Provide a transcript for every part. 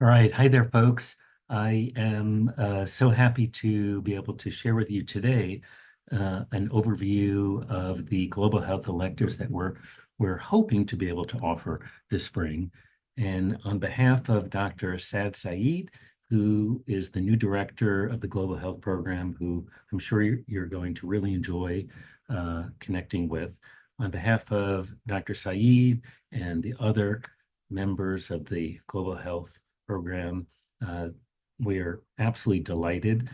All right. Hi there, folks. I am so happy to be able to share with you today an overview of the global health electives that we're hoping to be able to offer this spring. And on behalf of Dr. Saad Saeed, who is the new director of the Global Health Program, who I'm sure you're going to really enjoy connecting with, on behalf of Dr. Saeed and the other members of the Global Health Program, uh, we are absolutely delighted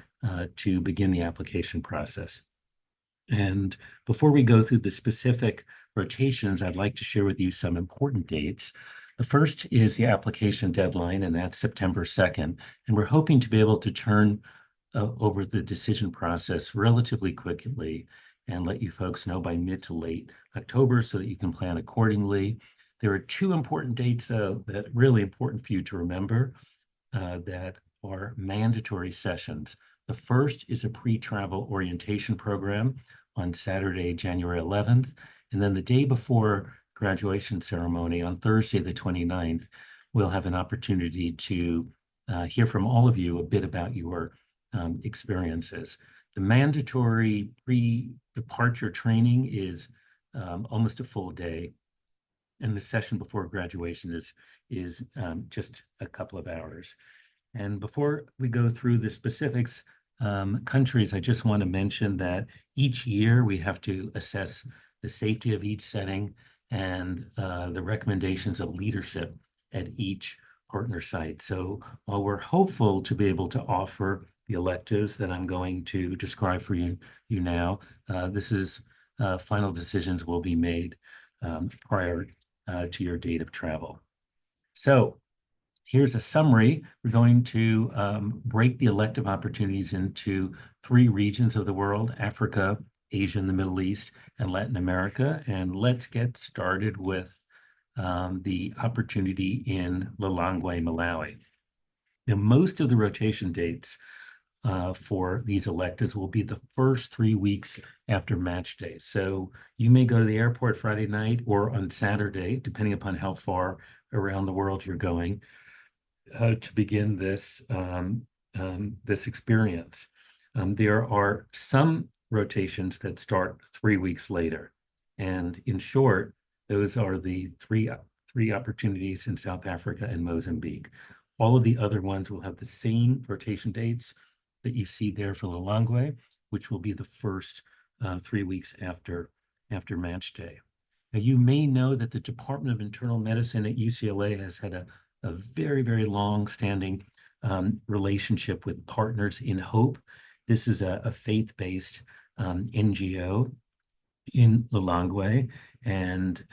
to begin the application process. And before we go through the specific rotations, I'd like to share with you some important dates. The first is the application deadline, and that's September 2nd. And we're hoping to be able to turn over the decision process relatively quickly and let you folks know by mid to late October so that you can plan accordingly. There are two important dates, though, that are really important for you to remember that are mandatory sessions. The first is a pre-travel orientation program on Saturday, January 11th. And then the day before graduation ceremony on Thursday, the 29th, we'll have an opportunity to hear from all of you a bit about your experiences. The mandatory pre-departure training is almost a full day, and the session before graduation is just a couple of hours. And before we go through the specifics, countries, I just want to mention that each year we have to assess the safety of each setting and the recommendations of leadership at each partner site. So while we're hopeful to be able to offer the electives that I'm going to describe for you now, this is final decisions will be made prior to your date of travel. So here's a summary. We're going to break the elective opportunities into three regions of the world: Africa, Asia, and the Middle East, and Latin America. And let's get started with the opportunity in Lilongwe, Malawi. Now, most of the rotation dates for these electives will be the first 3 weeks after match day. So you may go to the airport Friday night or on Saturday, depending upon how far around the world you're going, to begin this experience. There are some rotations that start 3 weeks later, and in short, those are the three opportunities in South Africa and Mozambique. All of the other ones will have the same rotation dates that you see there for Lilongwe, which will be the first 3 weeks after match day. Now, you may know that the Department of Internal Medicine at UCLA has had a very, very long-standing relationship with Partners in Hope. This is a faith-based NGO in Lilongwe, and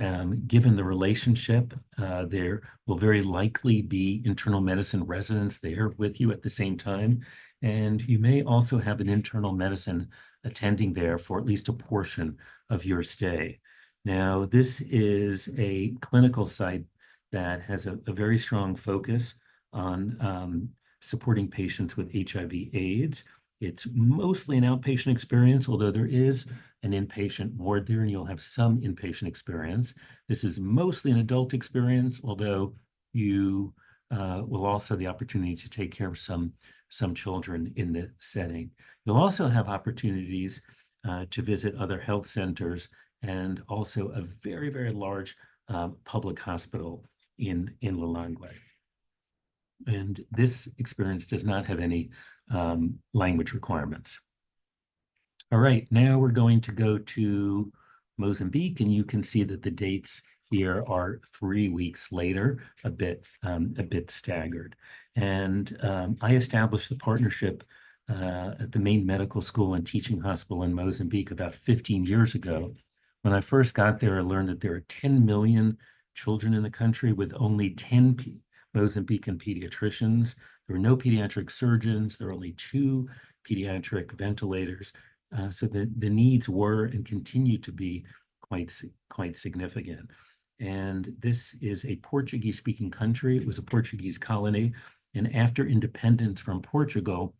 given the relationship, there will very likely be internal medicine residents there with you at the same time, and you may also have an internal medicine attending there for at least a portion of your stay. Now, this is a clinical site that has a very strong focus on supporting patients with HIV/AIDS. It's mostly an outpatient experience, although there is an inpatient ward there, and you'll have some inpatient experience. This is mostly an adult experience, although you will also have the opportunity to take care of some children in the setting. You'll also have opportunities to visit other health centers and also a very, very large public hospital in Lilongwe. And this experience does not have any language requirements. All right, now we're going to go to Mozambique, and you can see that the dates here are 3 weeks later, a bit staggered. And I established the partnership at the main medical school and teaching hospital in Mozambique about 15 years ago. When I first got there, I learned that there are 10 million children in the country with only 10 Mozambican pediatricians. There are no pediatric surgeons. There are only 2 pediatric ventilators. So the needs were and continue to be quite significant. And this is a Portuguese-speaking country. It was a Portuguese colony. And after independence from Portugal,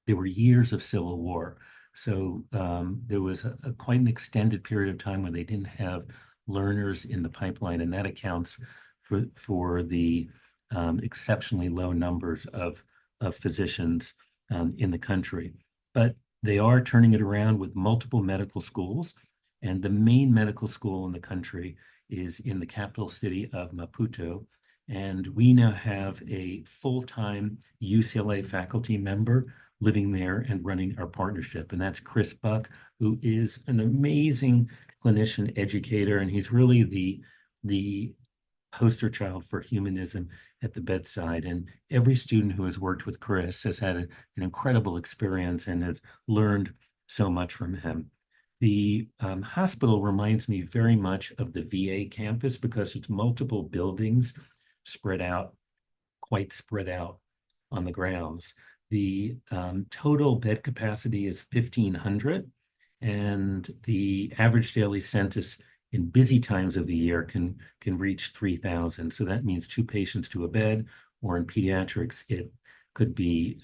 there were years of civil war. So there was quite an extended period of time when they didn't have learners in the pipeline, and that accounts for the exceptionally low numbers of physicians in the country. But they are turning it around with multiple medical schools. And the main medical school in the country is in the capital city of Maputo. And we now have a full-time UCLA faculty member living there and running our partnership. And that's Chris Buck, who is an amazing clinician educator. And he's really the poster child for humanism at the bedside. And every student who has worked with Chris has had an incredible experience and has learned so much from him. The hospital reminds me very much of the VA campus because it's multiple buildings spread out, quite spread out on the grounds. The total bed capacity is 1,500, and the average daily census in busy times of the year can reach 3,000. So that means two patients to a bed, or in pediatrics, it could be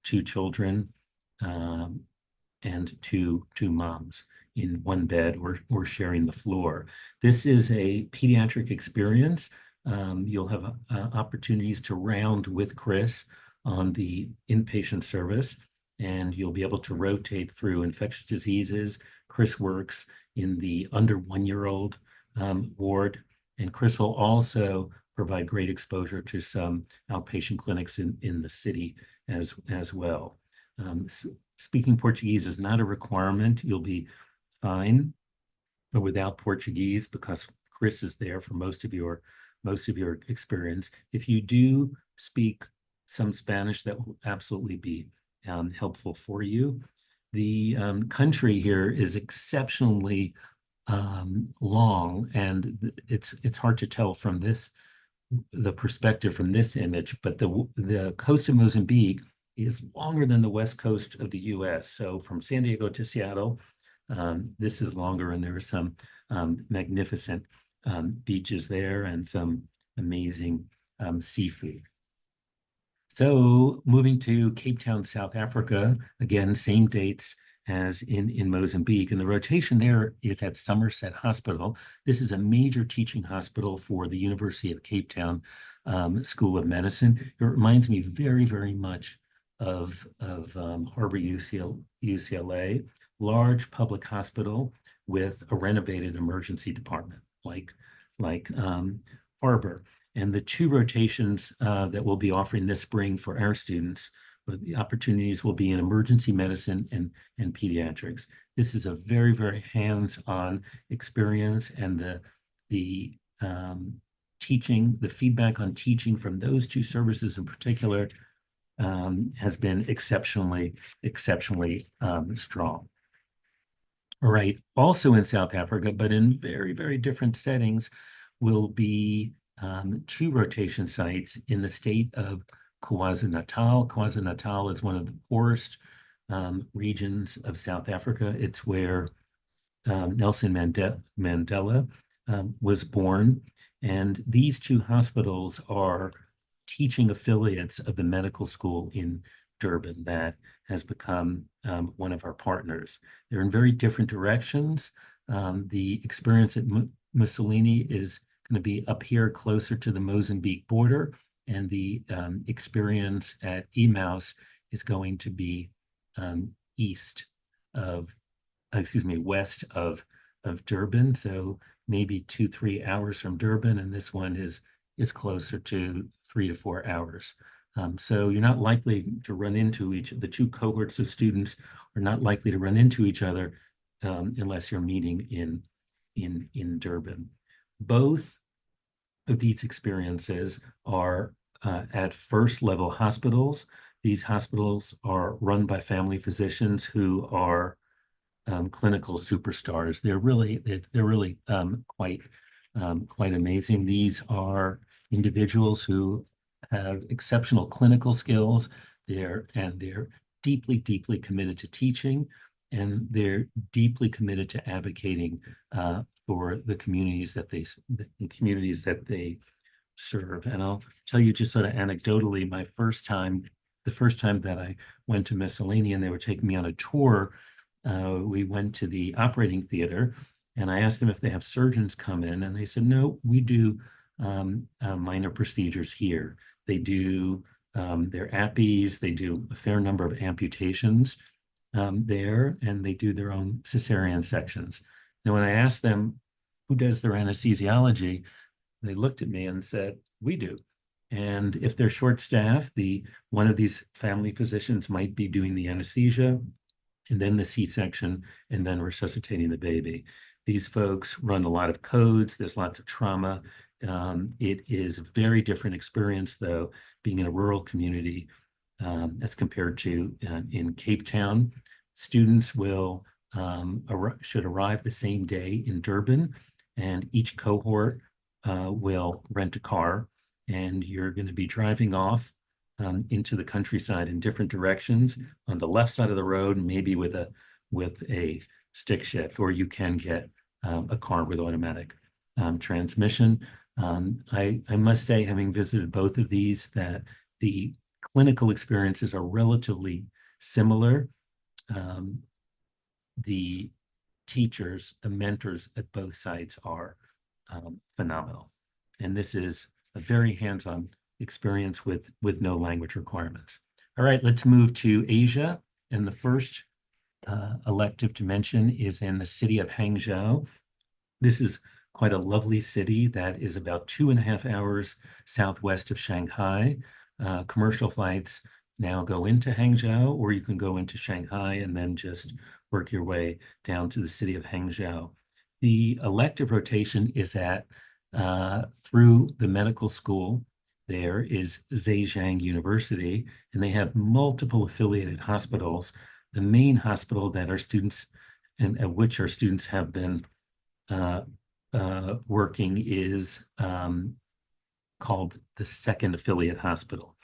two children and two moms in one bed or sharing the floor. This is a pediatric experience. You'll have opportunities to round with Chris on the inpatient service, and you'll be able to rotate through infectious diseases. Chris works in the under 1-year-old ward, and Chris will also provide great exposure to some outpatient clinics in the city as well. So speaking Portuguese is not a requirement. You'll be fine without Portuguese because Chris is there for most of your experience. If you do speak some Spanish, that will absolutely be helpful for you. The country here is exceptionally long, and it's hard to tell from the perspective from this image, but the coast of Mozambique is longer than the west coast of the U.S. So from San Diego to Seattle, this is longer, and there are some magnificent beaches there and some amazing seafood. So moving to Cape Town, South Africa, again, same dates as in Mozambique. And the rotation there is at Somerset Hospital. This is a major teaching hospital for the University of Cape Town School of Medicine. It reminds me very, very much of Harbor UCLA, large public hospital with a renovated emergency department like Harbor. And the two rotations that we'll be offering this spring for our students, the opportunities will be in emergency medicine and pediatrics. This is a very, very hands-on experience, and the teaching, the feedback on teaching from those two services in particular has been exceptionally strong. All right, also in South Africa, but in very, very different settings, will be two rotation sites in the state of KwaZulu-Natal. KwaZulu-Natal is one of the poorest regions of South Africa. It's where Nelson Mandela was born. And these two hospitals are teaching affiliates of the medical school in Durban that has become one of our partners. They're in very different directions. The experience at Mussolini is going to be up here closer to the Mozambique border, and the experience at Emmaus is going to be west of Durban, so maybe 2-3 hours from Durban, and this one is closer to 3 to 4 hours. So you're not likely to run into the two cohorts of students are not likely to run into each other unless you're meeting in Durban. Both of these experiences are at first level hospitals. These hospitals are run by family physicians who are clinical superstars. They're really quite amazing. These are individuals who have exceptional clinical skills. They're deeply committed to teaching, and they're deeply committed to advocating for the communities that they serve. And I'll tell you just sort of anecdotally, the first time that I went to Mussolini and they were taking me on a tour, we went to the operating theater, and I asked them if they have surgeons come in, and they said, no, we do minor procedures here. They do their appies, they do a fair number of amputations there, and they do their own cesarean sections. Now, when I asked them who does their anesthesiology, they looked at me and said, "We do." And if they're short-staffed, one of these family physicians might be doing the anesthesia, and then the C-section, and then resuscitating the baby. These folks run a lot of codes. There's lots of trauma. It is a very different experience, though, being in a rural community as compared to in Cape Town. Students should arrive the same day in Durban, and each cohort will rent a car, and you're going to be driving off into the countryside in different directions on the left side of the road, maybe with a stick shift, or you can get a car with automatic transmission. I must say, having visited both of these, that the clinical experiences are relatively similar. The teachers, the mentors at both sites are phenomenal. And this is a very hands-on experience with no language requirements. All right, let's move to Asia. And the first elective to mention is in the city of Hangzhou. This is quite a lovely city that is about 2.5 hours southwest of Shanghai. Commercial flights now go into Hangzhou, or you can go into Shanghai and then just work your way down to the city of Hangzhou. The elective rotation is through the medical school. There is Zhejiang University, and they have multiple affiliated hospitals. The main hospital that our students, and at which our students have been working, is called the second affiliate hospital.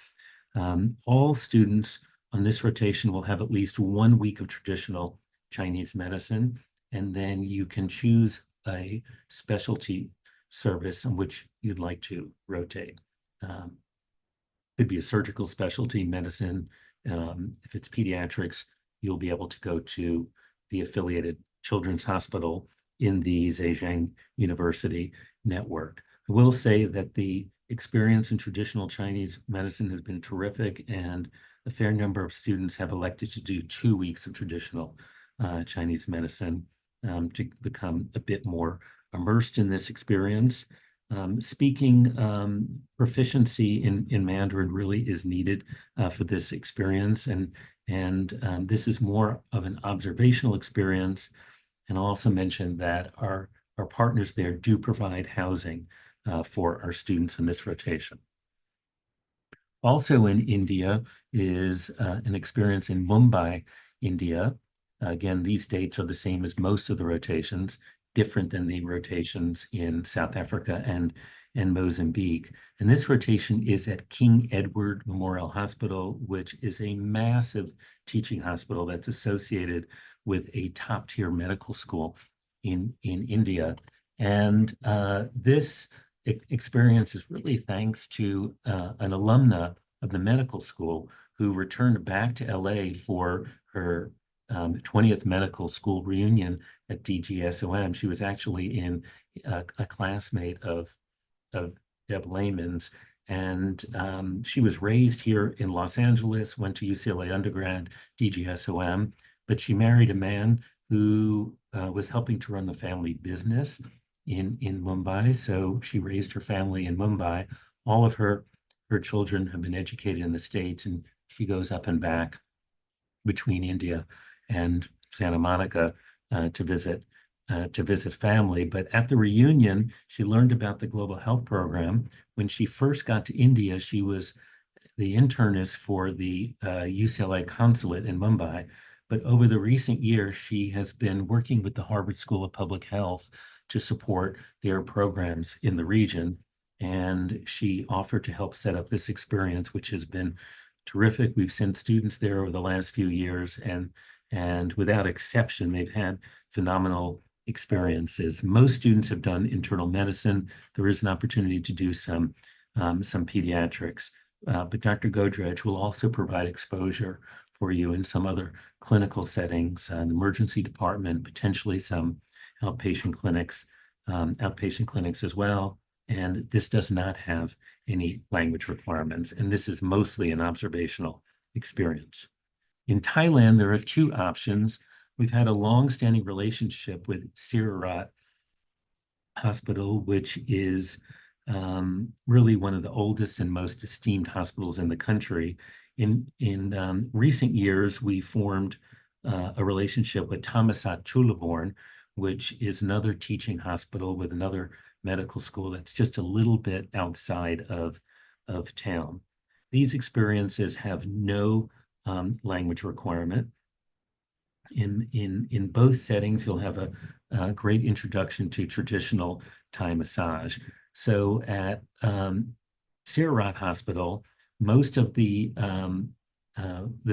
All students on this rotation will have at least 1 week of traditional Chinese medicine, and then you can choose a specialty service in which you'd like to rotate. Could be a surgical specialty medicine. If it's pediatrics, you'll be able to go to the affiliated children's hospital in the Zhejiang University network. I will say that the experience in traditional Chinese medicine has been terrific, and a fair number of students have elected to do 2 weeks of traditional Chinese medicine to become a bit more immersed in this experience. Speaking proficiency in Mandarin really is needed for this experience, and this is more of an observational experience. And I'll also mention that our partners there do provide housing for our students in this rotation. Also in India is an experience in Mumbai, India. Again, these dates are the same as most of the rotations, different than the rotations in South Africa and Mozambique. And this rotation is at King Edward Memorial Hospital, which is a massive teaching hospital that's associated with a top-tier medical school in India. And this experience is really thanks to an alumna of the medical school who returned back to LA for her 20th medical school reunion at DGSOM. She was actually in a classmate of Deb Lehman's, and she was raised here in Los Angeles, went to UCLA undergrad, DGSOM, but she married a man who was helping to run the family business in Mumbai. So she raised her family in Mumbai. All of her children have been educated in the States, and she goes up and back between India and Santa Monica to visit family. But at the reunion, she learned about the Global Health Program. When she first got to India, she was the internist for the UCLA consulate in Mumbai. But over the recent years, she has been working with the Harvard School of Public Health to support their programs in the region. And she offered to help set up this experience, which has been terrific. We've sent students there over the last few years, and without exception, they've had phenomenal experiences. Most students have done internal medicine. There is an opportunity to do some pediatrics. But Dr. Godrej will also provide exposure for you in some other clinical settings, an emergency department, potentially some outpatient clinics as well. and this does not have any language requirements, and this is mostly an observational experience. In Thailand, there are two options. We've had a long-standing relationship with Sirirat Hospital, which is really one of the oldest and most esteemed hospitals in the country. In recent years, we formed a relationship with Thammasat Chulavorn, which is another teaching hospital with another medical school that's just a little bit outside of town. These experiences have no language requirement. In both settings, you'll have a great introduction to traditional Thai massage. So at Sirirat Hospital, most of the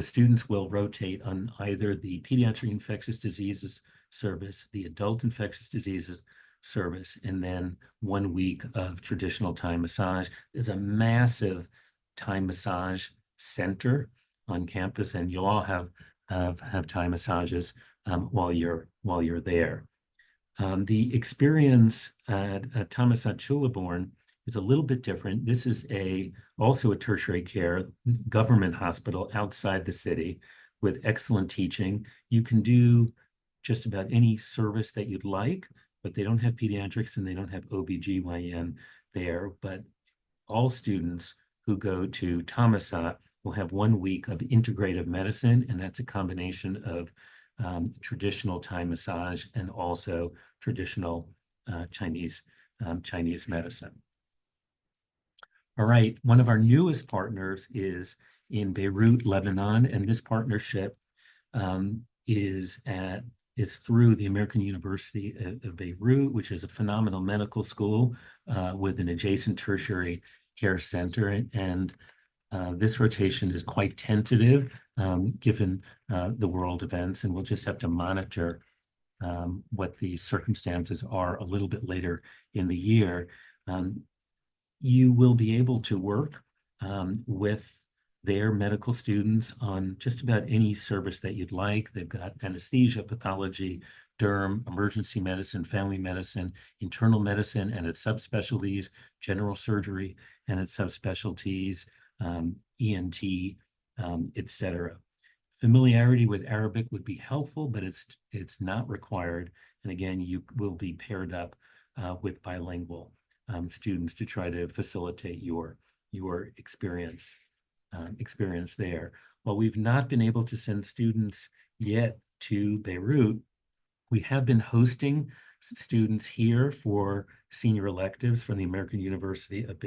students will rotate on either the pediatric infectious diseases service, the adult infectious diseases service, and then 1 week of traditional Thai massage. There's a massive Thai massage center on campus, and you'll all have Thai massages while you're there. The experience at Thammasat Chulavorn is a little bit different. This is also a tertiary care government hospital outside the city with excellent teaching. You can do just about any service that you'd like, but they don't have pediatrics and they don't have OBGYN there. But all students who go to Thammasat will have 1 week of integrative medicine, and that's a combination of traditional Thai massage and also traditional Chinese medicine. All right, one of our newest partners is in Beirut, Lebanon, and this partnership is through the American University of Beirut, which is a phenomenal medical school with an adjacent tertiary care center. And this rotation is quite tentative given the world events, and we'll just have to monitor what the circumstances are a little bit later in the year. You will be able to work with their medical students on just about any service that you'd like. They've got anesthesia, pathology, derm, emergency medicine, family medicine, internal medicine and its subspecialties, general surgery and its subspecialties, ENT, etc. Familiarity with Arabic would be helpful, but it's not required. And again, you will be paired up with bilingual students to try to facilitate your experience there. While we've not been able to send students yet to Beirut, we have been hosting students here for senior electives from the American University of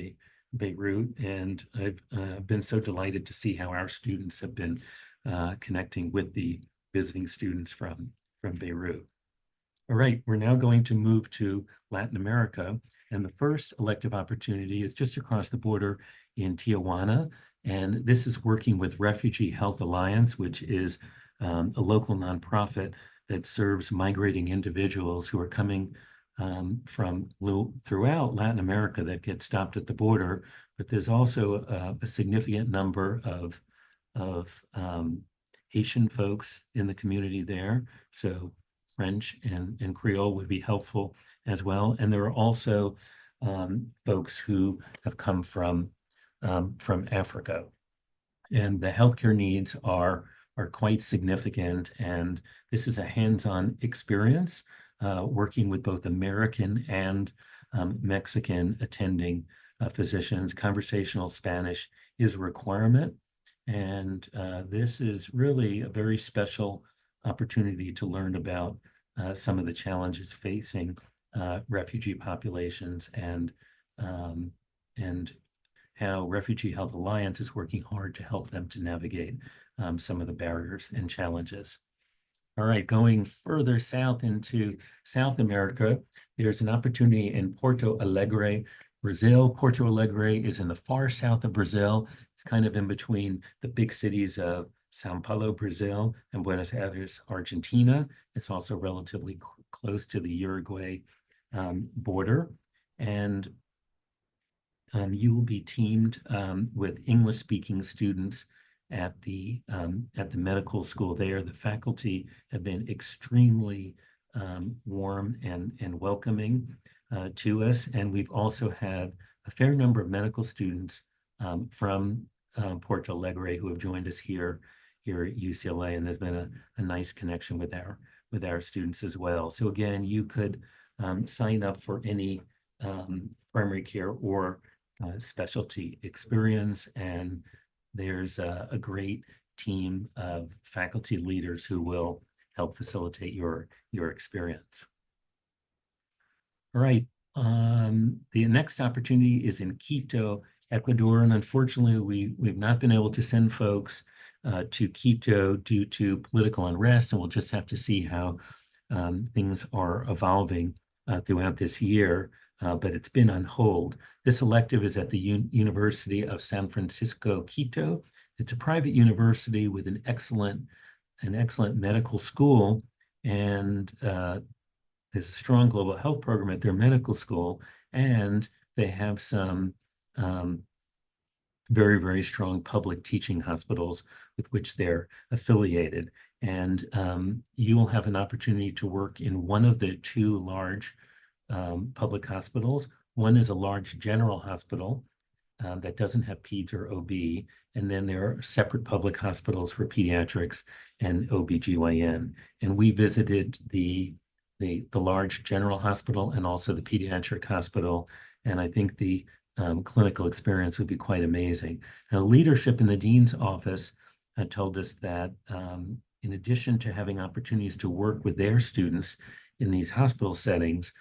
Beirut, and I've been so delighted to see how our students have been connecting with the visiting students from Beirut. All right, we're now going to move to Latin America, and the first elective opportunity is just across the border in Tijuana, and this is working with Refugee Health Alliance, which is a local nonprofit that serves migrating individuals who are coming from throughout Latin America that get stopped at the border. But there's also a significant number of Haitian folks in the community there. So French and Creole would be helpful as well. And there are also folks who have come from Africa. And the healthcare needs are quite significant. And this is a hands-on experience working with both American and Mexican attending physicians. Conversational Spanish is a requirement. And this is really a very special opportunity to learn about some of the challenges facing refugee populations and how Refugee Health Alliance is working hard to help them to navigate some of the barriers and challenges. All right, going further south into South America, there's an opportunity in Porto Alegre, Brazil. Porto Alegre is in the far south of Brazil. It's kind of in between the big cities of Sao Paulo, Brazil, and Buenos Aires, Argentina. It's also relatively close to the Uruguay border. And you will be teamed with English-speaking students at the medical school there. The faculty have been extremely warm and welcoming. to us. And we've also had a fair number of medical students from Porto Alegre who have joined us here at UCLA, and there's been a nice connection with our students as well. So again, you could sign up for any primary care or specialty experience, and there's a great team of faculty leaders who will help facilitate your experience. All right. The next opportunity is in Quito, Ecuador, and unfortunately, we've not been able to send folks to Quito due to political unrest, and we'll just have to see how things are evolving throughout this year. But it's been on hold. This elective is at the University of San Francisco, Quito. It's a private university with an excellent medical school, and there's a strong global health program at their medical school, and they have some very, very strong public teaching hospitals with which they're affiliated. And you will have an opportunity to work in one of the two large public hospitals. One is a large general hospital that doesn't have peds or OB, and then there are separate public hospitals for pediatrics and OBGYN. And we visited the large general hospital and also the pediatric hospital, and I think the clinical experience would be quite amazing. Now, leadership in the dean's office told us that in addition to having opportunities to work with their students in these hospital settings,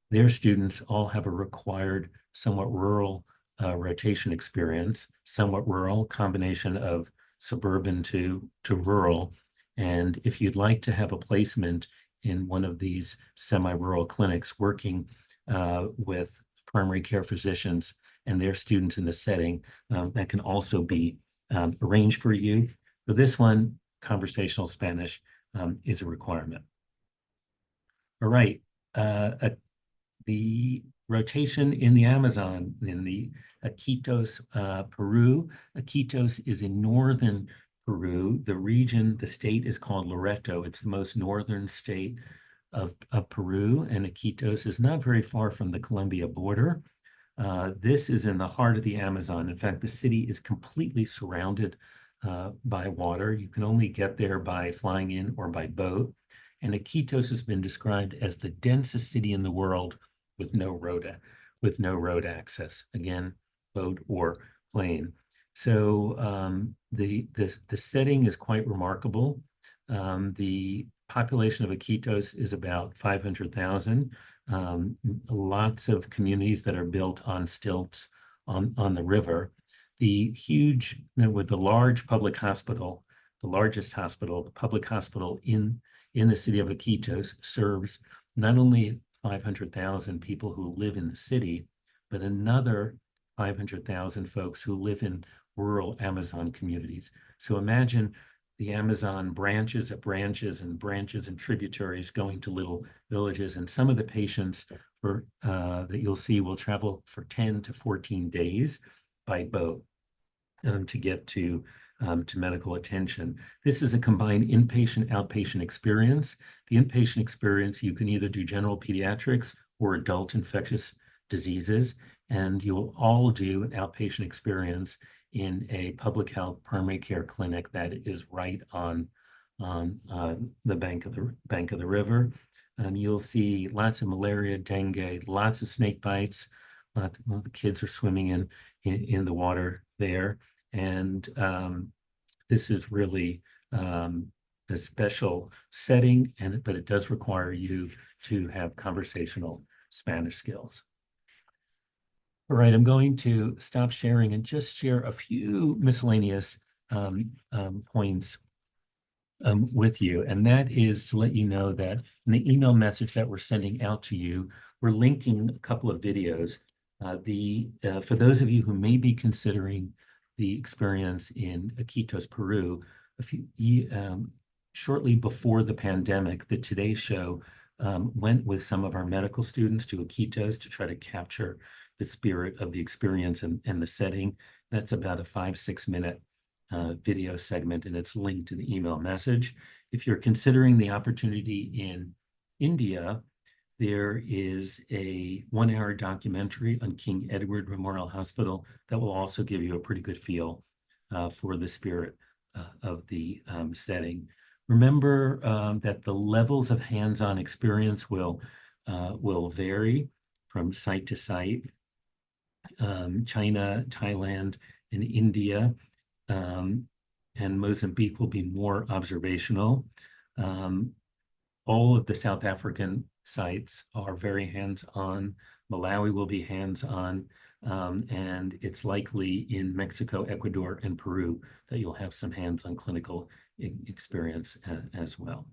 their students all have a required, somewhat rural rotation experience, somewhat rural, combination of suburban to rural. And if you'd like to have a placement in one of these semi-rural clinics working with primary care physicians and their students in the setting, that can also be arranged for you. For this one, conversational Spanish is a requirement. All right. The rotation in the Amazon, in the Iquitos, Peru. Iquitos is in northern Peru. The region, the state is called Loreto. It's the most northern state of Peru, and Iquitos is not very far from the Colombia border. This is in the heart of the Amazon. In fact, the city is completely surrounded by water. You can only get there by flying in or by boat. And Iquitos has been described as the densest city in the world with no road access. Again, boat or plane. So the setting is quite remarkable. The population of Iquitos is about 500,000. Lots of communities that are built on stilts on the river. The huge, with the large public hospital, the largest hospital, the public hospital in the city of Iquitos serves not only 500,000 people who live in the city, but another 500,000 folks who live in rural Amazon communities. So imagine the Amazon branches and tributaries going to little villages, and some of the patients that you'll see will travel for 10 to 14 days by boat to get to medical attention. This is a combined inpatient, outpatient experience. The inpatient experience, you can either do general pediatrics or adult infectious diseases, and you'll all do an outpatient experience in a public health primary care clinic that is right on the bank of the river. You'll see lots of malaria, dengue, lots of snake bites. The kids are swimming in the water there, and this is really a special setting, but it does require you to have conversational Spanish skills. All right, I'm going to stop sharing and just share a few miscellaneous points with you. And that is to let you know that in the email message that we're sending out to you, we're linking a couple of videos. For those of you who may be considering the experience in Iquitos, Peru, shortly before the pandemic, the Today Show went with some of our medical students to Iquitos to try to capture the spirit of the experience and the setting. That's about a 5-6 minute video segment, and it's linked to the email message. If you're considering the opportunity in India, there is a 1 hour documentary on King Edward Memorial Hospital that will also give you a pretty good feel for the spirit of the setting. Remember that the levels of hands-on experience will vary from site to site. China, Thailand, and India, and Mozambique will be more observational. All of the South African sites are very hands-on. Malawi will be hands-on, and it's likely in Mexico, Ecuador, and Peru that you'll have some hands-on clinical experience as well.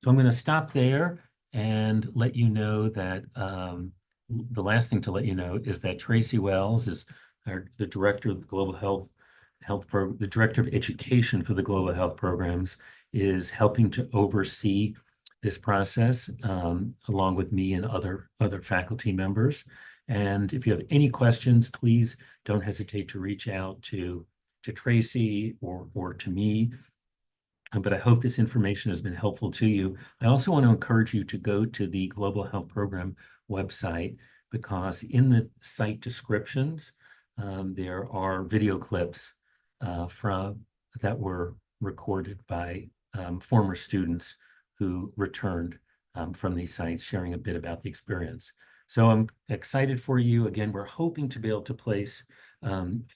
So I'm going to stop there and let you know that the last thing to let you know is that Tracy Wells is the director of the Global Health Program, the director of education for the Global Health Programs, is helping to oversee this process along with me and other faculty members. And if you have any questions, please don't hesitate to reach out to Tracy or to me. But I hope this information has been helpful to you. I also want to encourage you to go to the Global Health Program website, because in the site descriptions, there are video clips that were recorded by former students who returned from these sites, sharing a bit about the experience. So I'm excited for you. Again, we're hoping to be able to place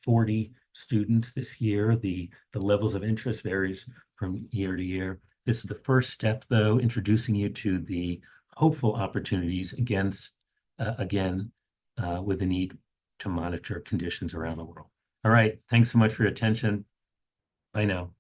40 students this year. The levels of interest varies from year to year. This is the first step, though, introducing you to the hopeful opportunities again, with the need to monitor conditions around the world. All right, thanks so much for your attention. Bye now.